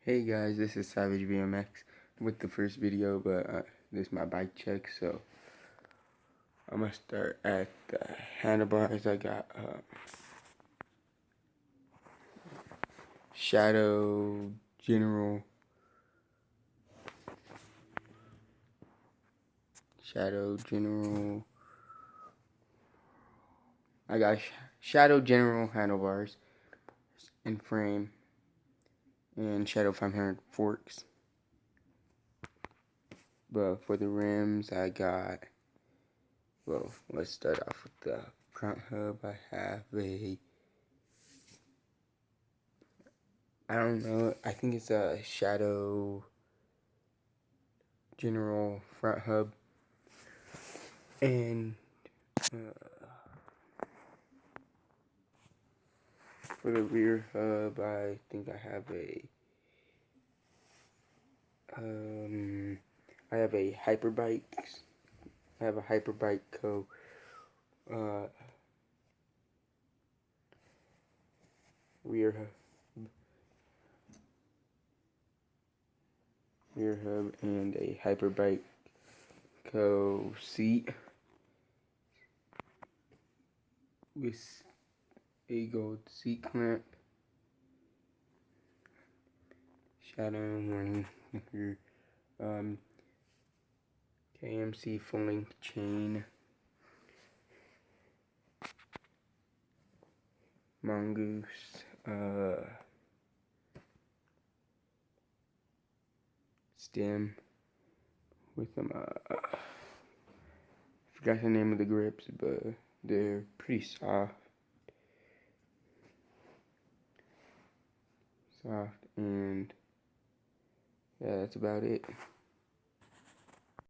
Hey guys, this is Savage VMX with the first video, but this is my bike check, so I'm gonna start at the handlebars. I got Shadow General I got Shadow General handlebars and frame and Shadow 500 forks. But for the rims, I got, well, let's start off with the front hub. I have I don't know, I think it's a Shadow General front hub. And for the rear hub, I think I have a Hyperbike. I have a Hyperbike Co. Rear hub and a Hyperbike Co. seat with a gold seat clamp. Shadow warning. KMC full length chain. Mongoose. Stem with them. Forgot the name of the grips, but they're pretty soft. And yeah, that's about it.